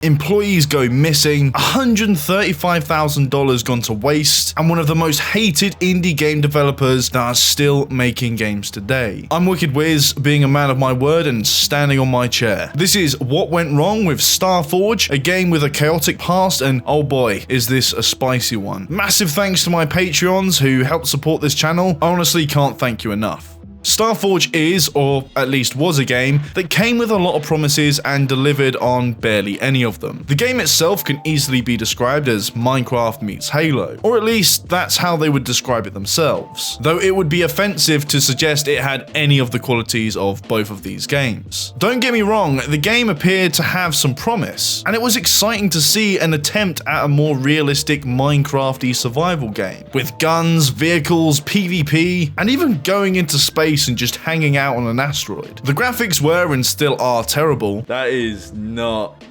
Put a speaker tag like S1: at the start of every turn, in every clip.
S1: employees go missing, $135,000 gone to waste, and one of the most hated indie game developers that are still making games today. I'm Wicked Wiz, being a man of my word and standing on my chair. This is what went wrong with Starforge, a game with a chaotic past, and oh boy, is this a spicy one. Massive thanks to my Patreons who helped support this channel. I honestly can't thank you enough. Starforge is, or at least was, a game that came with a lot of promises and delivered on barely any of them. The game itself can easily be described as Minecraft meets Halo, or at least that's how they would describe it themselves, though it would be offensive to suggest it had any of the qualities of both of these games. Don't get me wrong, the game appeared to have some promise, and it was exciting to see an attempt at a more realistic Minecrafty survival game, with guns, vehicles, PvP, and even going into space and just hanging out on an asteroid. The graphics were and still are terrible. That is not...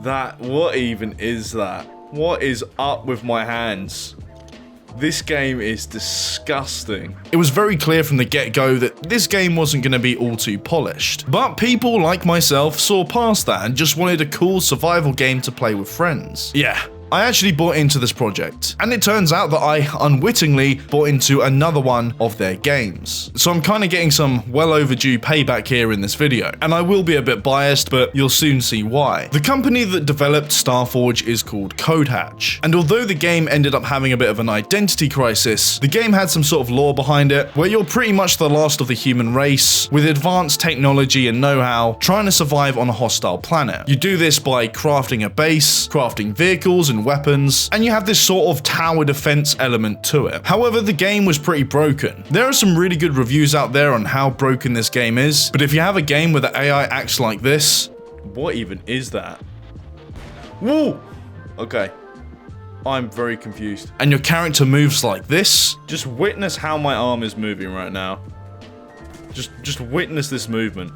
S1: What even is that? What is up with my hands? This game is disgusting. It was very clear from the get-go that this game wasn't going to be all too polished, but people like myself saw past that and just wanted a cool survival game to play with friends. Yeah, I actually bought into this project, and it turns out that I unwittingly bought into another one of their games. So I'm kind of getting some well overdue payback here in this video, and I will be a bit biased, but you'll soon see why. The company that developed Starforge is called CodeHatch, and although the game ended up having a bit of an identity crisis, the game had some sort of lore behind it, where you're pretty much the last of the human race, with advanced technology and know-how, trying to survive on a hostile planet. You do this by crafting a base, crafting vehicles and weapons, and you have this sort of tower defense element to it. However, the game was pretty broken. There are some really good reviews out there on how broken this game is, but if you have a game where the AI acts like this, what even is that? Whoa! Okay. I'm very confused. And your character moves like this. Just witness how my arm is moving right now. Just witness this movement.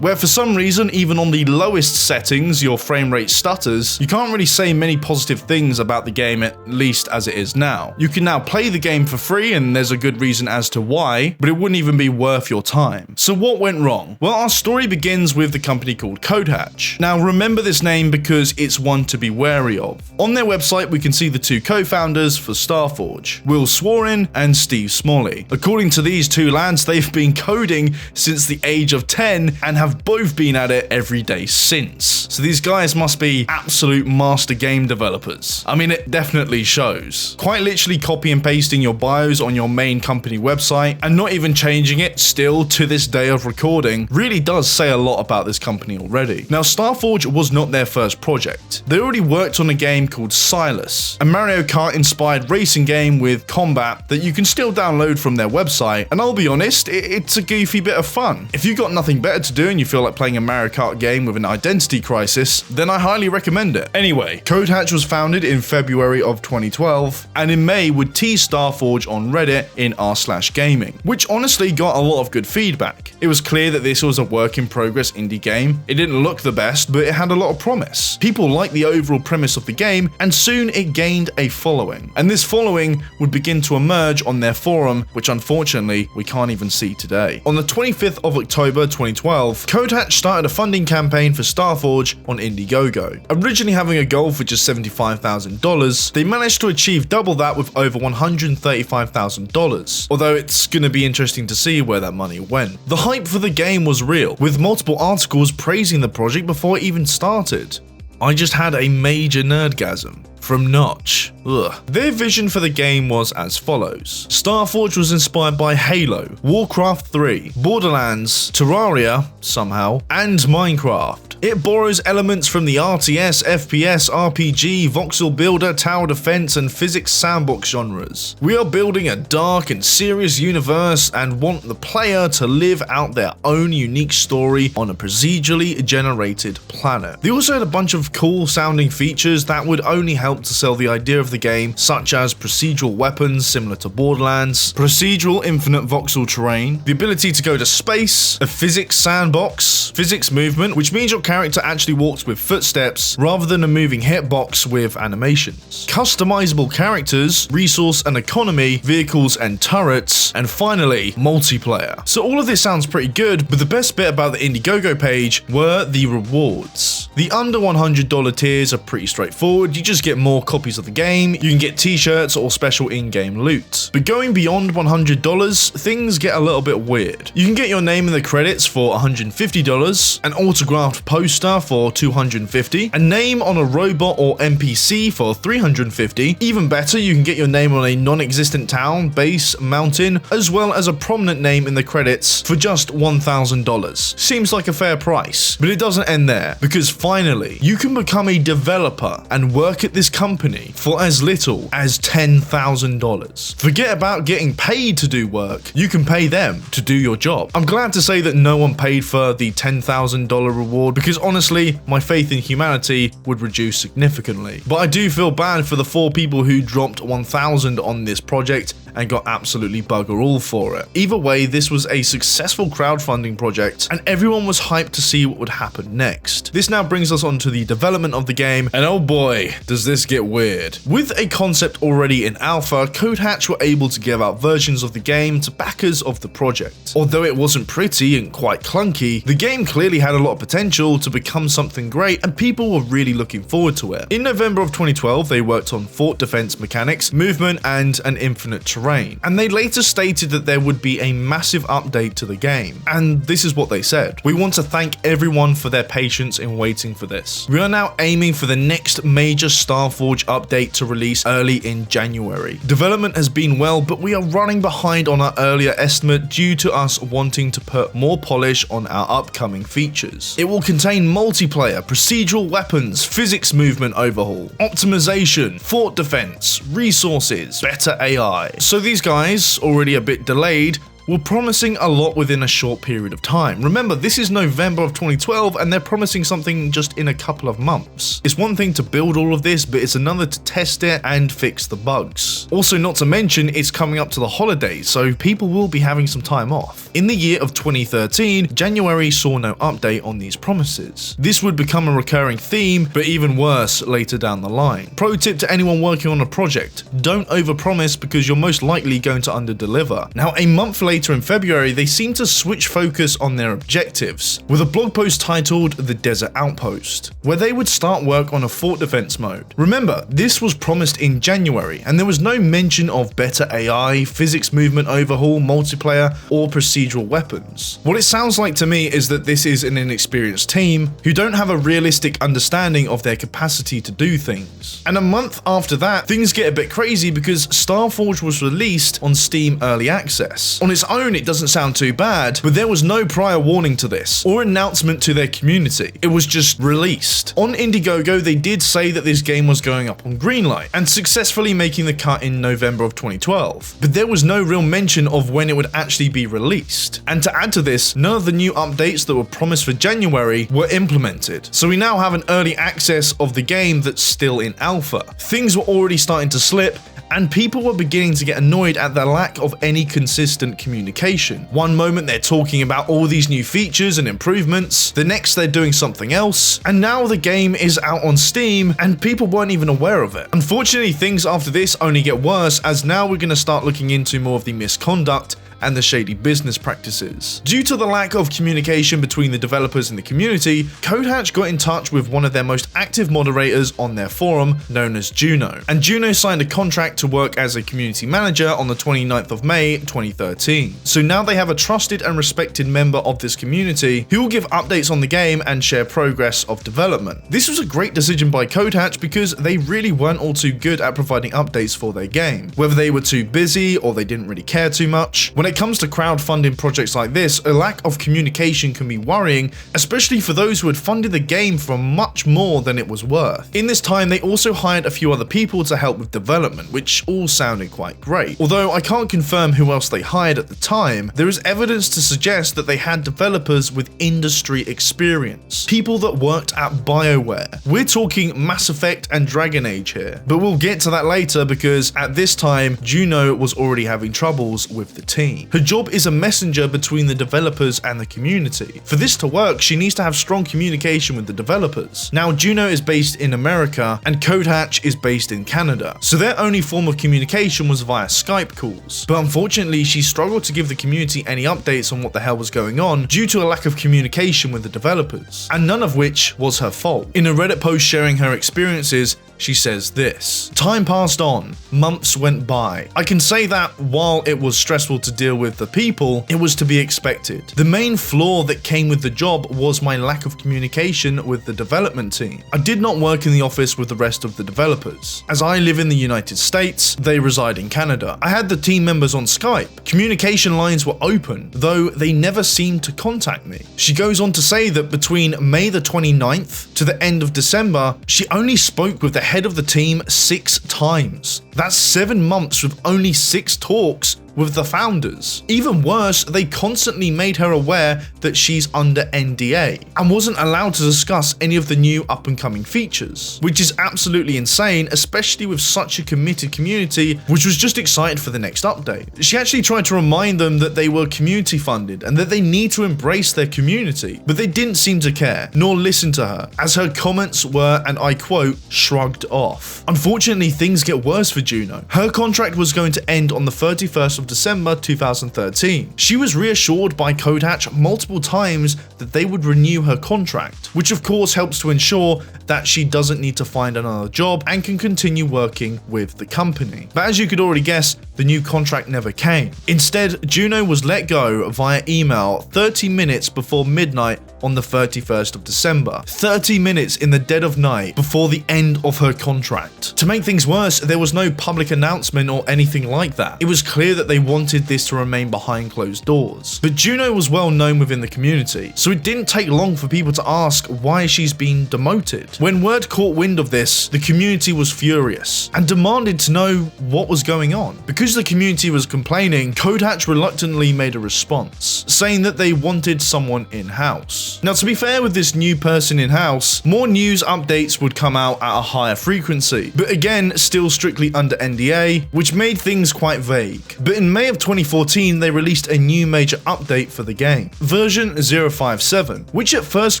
S1: Where for some reason, even on the lowest settings, your frame rate stutters, you can't really say many positive things about the game, at least as it is now. You can now play the game for free, and there's a good reason as to why, but it wouldn't even be worth your time. So what went wrong? Well, our story begins with the company called CodeHatch. Now remember this name because it's one to be wary of. On their website, we can see the two co-founders for Starforge, Will Swarin and Steve Smalley. According to these two lads, they've been coding since the age of 10 and have both been at it every day since. So these guys must be absolute master game developers. I mean, it definitely shows. Quite literally copy and pasting your bios on your main company website and not even changing it still to this day of recording really does say a lot about this company already. Now, Starforge was not their first project. They already worked on a game called Silas, a Mario Kart inspired racing game with combat that you can still download from their website, and I'll be honest, it's a goofy bit of fun. If you've got nothing better to do and you feel like playing a Mario Kart game with an identity crisis, then I highly recommend it. Anyway, CodeHatch was founded in February of 2012, and in May would tease Starforge on Reddit in r/gaming, which honestly got a lot of good feedback. It was clear that this was a work in progress indie game. It didn't look the best, but it had a lot of promise. People liked the overall premise of the game, and soon it gained a following. And this following would begin to emerge on their forum, which unfortunately we can't even see today. On the 25th of October 2012, CodeHatch started a funding campaign for Starforge on Indiegogo. Originally having a goal for just $75,000, they managed to achieve double that with over $135,000, although it's going to be interesting to see where that money went. The hype for the game was real, with multiple articles praising the project before it even started. I just had a major nerdgasm. From Notch. Ugh. Their vision for the game was as follows. Starforge was inspired by Halo, Warcraft 3, Borderlands, Terraria, somehow, and Minecraft. It borrows elements from the RTS, FPS, RPG, voxel builder, tower defense, and physics sandbox genres. We are building a dark and serious universe and want the player to live out their own unique story on a procedurally generated planet. They also had a bunch of cool sounding features that would only help helped to sell the idea of the game, such as procedural weapons similar to Borderlands, procedural infinite voxel terrain, the ability to go to space, a physics sandbox, physics movement, which means your character actually walks with footsteps rather than a moving hitbox with animations, customizable characters, resource and economy, vehicles and turrets, and finally, multiplayer. So all of this sounds pretty good, but the best bit about the Indiegogo page were the rewards. The under $100 tiers are pretty straightforward. You just get more copies of the game, you can get t-shirts or special in-game loot. But going beyond $100, things get a little bit weird. You can get your name in the credits for $150, an autographed poster for $250, a name on a robot or NPC for $350. Even better, you can get your name on a non-existent town, base, mountain, as well as a prominent name in the credits for just $1,000. Seems like a fair price, but it doesn't end there, because finally, you can become a developer and work at this company for as little as $10,000. Forget about getting paid to do work, you can pay them to do your job. I'm glad to say that no one paid for the $10,000 reward, because honestly, my faith in humanity would reduce significantly. But I do feel bad for the 4 people who dropped $1,000 on this project and got absolutely bugger all for it. Either way, this was a successful crowdfunding project, and everyone was hyped to see what would happen next. This now brings us on to the development of the game, and oh boy, does this get weird. With a concept already in alpha, CodeHatch were able to give out versions of the game to backers of the project. Although it wasn't pretty and quite clunky, the game clearly had a lot of potential to become something great, and people were really looking forward to it. In November of 2012, they worked on fort defense mechanics, movement, and an infinite terrain, and they later stated that there would be a massive update to the game. And this is what they said: "We want to thank everyone for their patience in waiting for this. We are now aiming for the next major Starforge update to release early in January. Development has been well, but we are running behind on our earlier estimate due to us wanting to put more polish on our upcoming features. It will contain multiplayer, procedural weapons, physics movement overhaul, optimization, fort defense, resources, better AI." So these guys, already a bit delayed, were promising a lot within a short period of time. Remember, this is November of 2012 and they're promising something just in a couple of months. It's one thing to build all of this, but it's another to test it and fix the bugs. Also, not to mention, it's coming up to the holidays, so people will be having some time off. In the year of 2013, January saw no update on these promises. This would become a recurring theme, but even worse later down the line. Pro tip to anyone working on a project: don't overpromise, because you're most likely going to underdeliver. Now, a month later in February, they seemed to switch focus on their objectives, with a blog post titled The Desert Outpost, where they would start work on a fort defense mode. Remember, this was promised in January, and there was no mention of better AI, physics movement overhaul, multiplayer, or procedural weapons. What it sounds like to me is that this is an inexperienced team who don't have a realistic understanding of their capacity to do things. And a month after that, things get a bit crazy because Starforge was released on Steam Early Access. On its own, it doesn't sound too bad, but there was no prior warning to this or announcement to their community. It was just released. On Indiegogo, they did say that this game was going up on Greenlight and successfully making the cut in November of 2012, but there was no real mention of when it would actually be released. And to add to this, none of the new updates that were promised for January were implemented. So we now have an early access of the game that's still in alpha. Things were already starting to slip, and people were beginning to get annoyed at the lack of any consistent communication. One moment they're talking about all these new features and improvements, the next they're doing something else, and now the game is out on Steam and people weren't even aware of it. Unfortunately, things after this only get worse, as now we're going to start looking into more of the misconduct and the shady business practices. Due to the lack of communication between the developers and the community, CodeHatch got in touch with one of their most active moderators on their forum, known as Juno. And Juno signed a contract to work as a community manager on the 29th of May 2013. So now they have a trusted and respected member of this community who will give updates on the game and share progress of development. This was a great decision by CodeHatch because they really weren't all too good at providing updates for their game. Whether they were too busy or they didn't really care too much. When it it comes to crowdfunding projects like this, a lack of communication can be worrying, especially for those who had funded the game for much more than it was worth. In this time, they also hired a few other people to help with development, which all sounded quite great. Although I can't confirm who else they hired at the time, there is evidence to suggest that they had developers with industry experience, people that worked at BioWare. We're talking Mass Effect and Dragon Age here, but we'll get to that later because at this time, Juno was already having troubles with the team. Her job is a messenger between the developers and the community. For this to work, she needs to have strong communication with the developers. Now, Juno is based in America and CodeHatch is based in Canada, so their only form of communication was via Skype calls. But unfortunately, she struggled to give the community any updates on what the hell was going on due to a lack of communication with the developers, and none of which was her fault. In a Reddit post sharing her experiences, she says this: "Time passed on, months went by. I can say that while it was stressful to deal with the people, it was to be expected. The main flaw that came with the job was my lack of communication with the development team. I did not work in the office with the rest of the developers. As I live in the United States, they reside in Canada. I had the team members on Skype. Communication lines were open, though they never seemed to contact me." She goes on to say that between May the 29th to the end of December, she only spoke with the head of the team 6 times. That's 7 months with only 6 talks with the founders. Even worse, they constantly made her aware that she's under NDA and wasn't allowed to discuss any of the new up and coming features, which is absolutely insane, especially with such a committed community which was just excited for the next update. She actually tried to remind them that they were community funded and that they need to embrace their community, but they didn't seem to care nor listen to her, as her comments were, and I quote, "shrugged off." Unfortunately, things get worse for Juno. Her contract was going to end on the 31st of December 2013. She was reassured by CodeHatch multiple times that they would renew her contract, which of course helps to ensure that she doesn't need to find another job and can continue working with the company. But as you could already guess, the new contract never came. Instead, Juno was let go via email 30 minutes before midnight on the 31st of December. 30 minutes in the dead of night before the end of her contract. To make things worse, there was no public announcement or anything like that. It was clear that they wanted this to remain behind closed doors. But Juno was well known within the community, so it didn't take long for people to ask why she's been demoted. When word caught wind of this, the community was furious and demanded to know what was going on. Because the community was complaining, CodeHatch reluctantly made a response, saying that they wanted someone in-house. Now, to be fair with this new person in-house, more news updates would come out at a higher frequency, but again, still strictly under NDA, which made things quite vague. But in May of 2014, they released a new major update for the game, version 057, which at first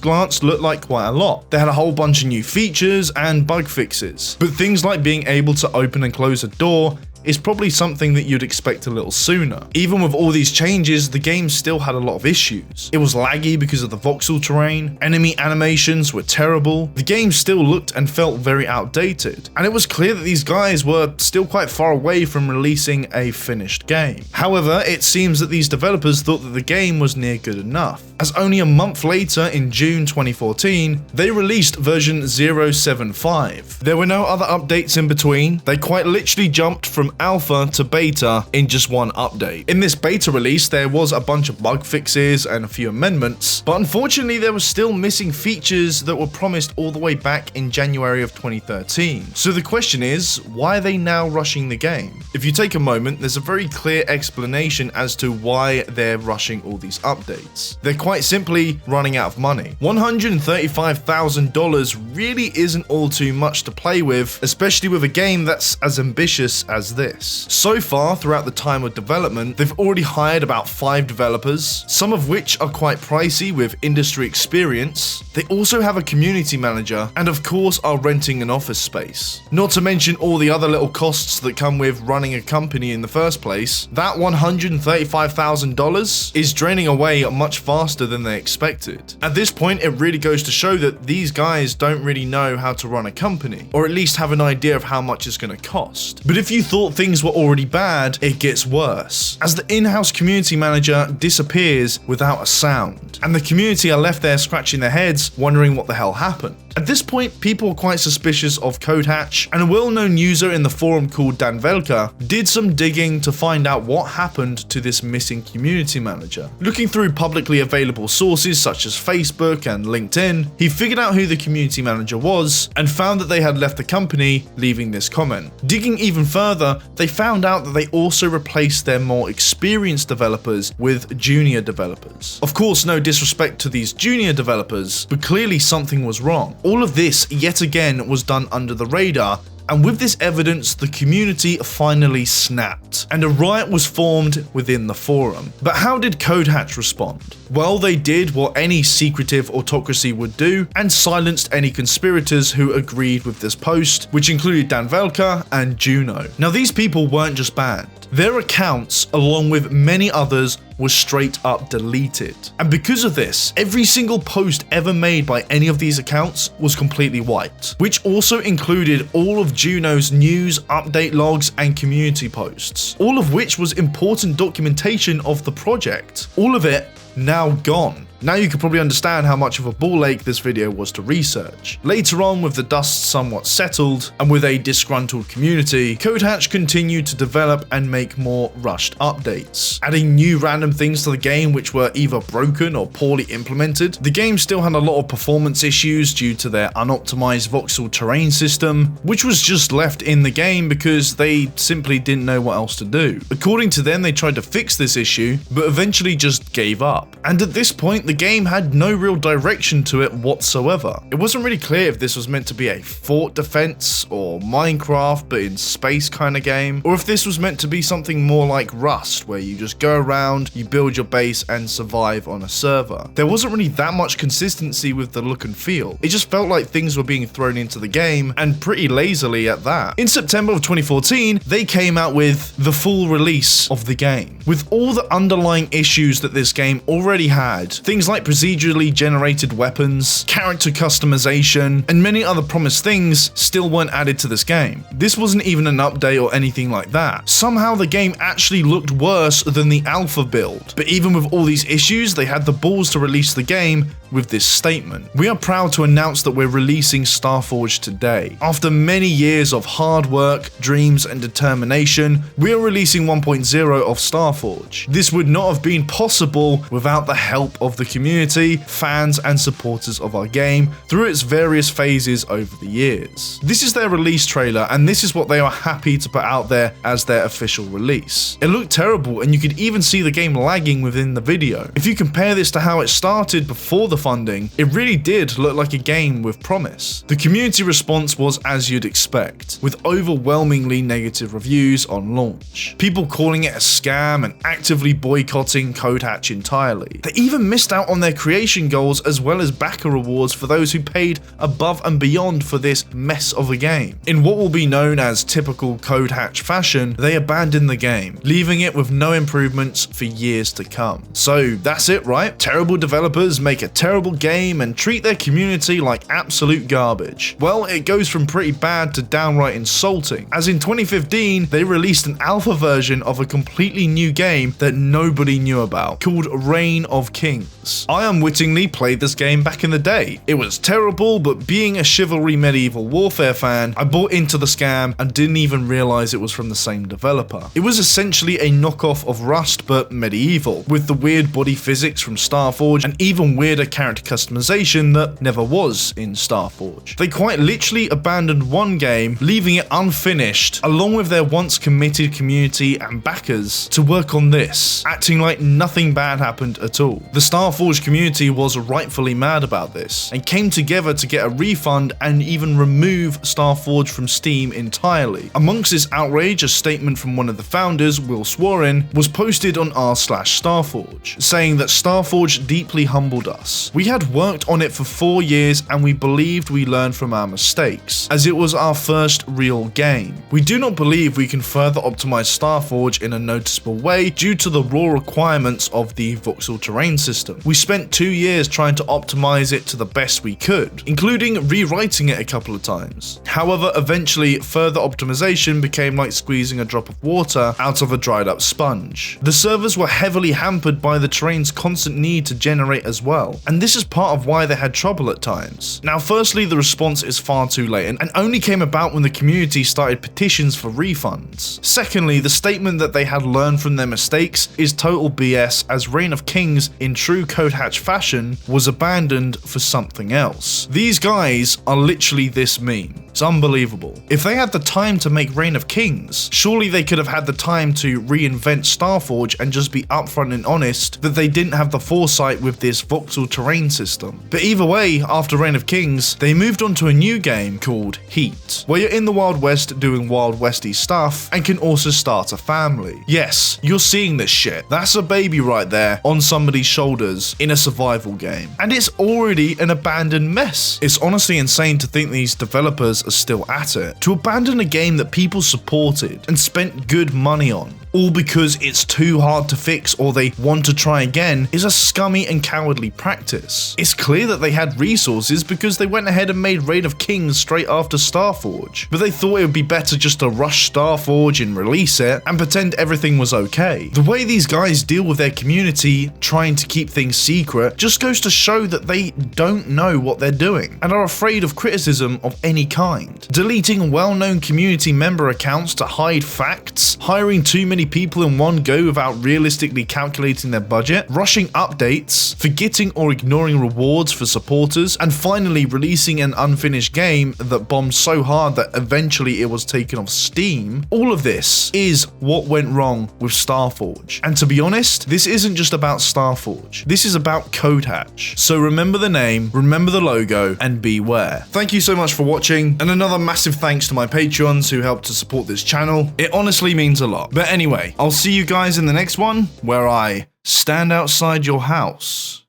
S1: glance looked like quite a lot. They had a whole bunch of new features and bug fixes, but things like being able to open and close a door is probably something that you'd expect a little sooner. Even with all these changes, the game still had a lot of issues. It was laggy because of the voxel terrain, enemy animations were terrible, the game still looked and felt very outdated, and it was clear that these guys were still quite far away from releasing a finished game. However, it seems that these developers thought that the game was near good enough, as only a month later in June 2014, they released version 075. There were no other updates in between, they quite literally jumped from alpha to beta in just one update. In this beta release, there was a bunch of bug fixes and a few amendments, but unfortunately there were still missing features that were promised all the way back in January of 2013. So the question is, why are they now rushing the game? If you take a moment, there's a very clear explanation as to why they're rushing all these updates. They're quite simply running out of money. $135,000 really isn't all too much to play with, especially with a game that's as ambitious as this. So far, throughout the time of development, they've already hired about 5 developers, some of which are quite pricey with industry experience. They also have a community manager, and of course are renting an office space. Not to mention all the other little costs that come with running a company in the first place. That $135,000 is draining away much faster than they expected. At this point, it really goes to show that these guys don't really know how to run a company, or at least have an idea of how much it's going to cost. But if you thought thought things were already bad, it gets worse, as the in-house community manager disappears without a sound, and the community are left there scratching their heads, wondering what the hell happened. At this point, people were quite suspicious of CodeHatch, and a well-known user in the forum called Dan Velka did some digging to find out what happened to this missing community manager. Looking through publicly available sources such as Facebook and LinkedIn, he figured out who the community manager was and found that they had left the company, leaving this comment. Digging even further, they found out that they also replaced their more experienced developers with junior developers. Of course, no disrespect to these junior developers, but clearly something was wrong. All of this, yet again, was done under the radar, and with this evidence, the community finally snapped, and a riot was formed within the forum. But how did CodeHatch respond? Well, they did what any secretive autocracy would do, and silenced any conspirators who agreed with this post, which included Dan Velka and Juno. Now, these people weren't just banned. Their accounts, along with many others, was straight up deleted. And because of this, every single post ever made by any of these accounts was completely wiped, which also included all of Juno's news, update logs, and community posts, all of which was important documentation of the project. All of it now gone. Now you can probably understand how much of a ball ache this video was to research. Later on, with the dust somewhat settled, and with a disgruntled community, CodeHatch continued to develop and make more rushed updates, adding new random things to the game which were either broken or poorly implemented. The game still had a lot of performance issues due to their unoptimized voxel terrain system, which was just left in the game because they simply didn't know what else to do. According to them, they tried to fix this issue, but eventually just gave up. And at this point, the game had no real direction to it whatsoever. It wasn't really clear if this was meant to be a fort defense or Minecraft but in space kind of game, or if this was meant to be something more like Rust, where you just go around, you build your base and survive on a server. There wasn't really that much consistency with the look and feel. It just felt like things were being thrown into the game, and pretty lazily at that. In September of 2014, they came out with the full release of the game, with all the underlying issues that this game already had. Things like procedurally generated weapons, character customization, and many other promised things still weren't added to this game. This wasn't even an update or anything like that. Somehow the game actually looked worse than the alpha build. But even with all these issues, they had the balls to release the game with this statement: "We are proud to announce that we're releasing Starforge today. After many years of hard work, dreams, and determination, we are releasing 1.0 of Starforge. This would not have been possible without the help of the community, fans, and supporters of our game through its various phases over the years." This is their release trailer, and this is what they are happy to put out there as their official release. It looked terrible, and you could even see the game lagging within the video. If you compare this to how it started before the funding, it really did look like a game with promise. The community response was as you'd expect, with overwhelmingly negative reviews on launch. People calling it a scam and actively boycotting CodeHatch entirely. They even missed out on their creation goals as well as backer rewards for those who paid above and beyond for this mess of a game. In what will be known as typical CodeHatch fashion, they abandoned the game, leaving it with no improvements for years to come. So that's it, right? Terrible developers make a terrible game and treat their community like absolute garbage. Well, it goes from pretty bad to downright insulting, as in 2015 they released an alpha version of a completely new game that nobody knew about, called Reign of Kings. I unwittingly played this game back in the day. It was terrible, but being a chivalry medieval warfare fan, I bought into the scam and didn't even realize it was from the same developer. It was essentially a knockoff of Rust but medieval, with the weird body physics from Starforge and even weirder character customization that never was in Starforge. They quite literally abandoned one game, leaving it unfinished, along with their once committed community and backers, to work on this, acting like nothing bad happened at all. The Starforge community was rightfully mad about this, and came together to get a refund and even remove Starforge from Steam entirely. Amongst this outrage, a statement from one of the founders, Will Swarin, was posted on r/Starforge, saying that Starforge deeply humbled us. We had worked on it for 4 years and we believed we learned from our mistakes, as it was our first real game. We do not believe we can further optimize Starforge in a noticeable way due to the raw requirements of the voxel terrain system. We spent 2 years trying to optimize it to the best we could, including rewriting it a couple of times. However, eventually further optimization became like squeezing a drop of water out of a dried up sponge. The servers were heavily hampered by the terrain's constant need to generate as well, and this is part of why they had trouble at times. Now firstly, the response is far too late and only came about when the community started petitions for refunds. Secondly, the statement that they had learned from their mistakes is total BS, as Reign of Kings, in true CodeHatch fashion, was abandoned for something else. These guys are literally this meme. It's unbelievable. If they had the time to make Reign of Kings, surely they could have had the time to reinvent Starforge and just be upfront and honest that they didn't have the foresight with this voxel terrain system. But either way, after Reign of Kings, they moved on to a new game called Heat, where you're in the Wild West doing Wild Westy stuff and can also start a family. Yes, you're seeing this shit. That's a baby right there on somebody's shoulders in a survival game. And it's already an abandoned mess. It's honestly insane to think these developers are still at it. To abandon a game that people supported and spent good money on, all because it's too hard to fix or they want to try again, is a scummy and cowardly practice. It's clear that they had resources because they went ahead and made Reign of Kings straight after Starforge, but they thought it would be better just to rush Starforge and release it and pretend everything was okay. The way these guys deal with their community, trying to keep things secret, just goes to show that they don't know what they're doing and are afraid of criticism of any kind. Deleting well-known community member accounts to hide facts, hiring too many people in one go without realistically calculating their budget, rushing updates, forgetting or ignoring rewards for supporters, and finally releasing an unfinished game that bombed so hard that eventually it was taken off Steam. All of this is what went wrong with Starforge. And to be honest, this isn't just about Starforge. This is about CodeHatch. So remember the name, remember the logo, and beware. Thank you so much for watching, and another massive thanks to my Patreons who helped to support this channel. It honestly means a lot. But anyway, I'll see you guys in the next one, where I stand outside your house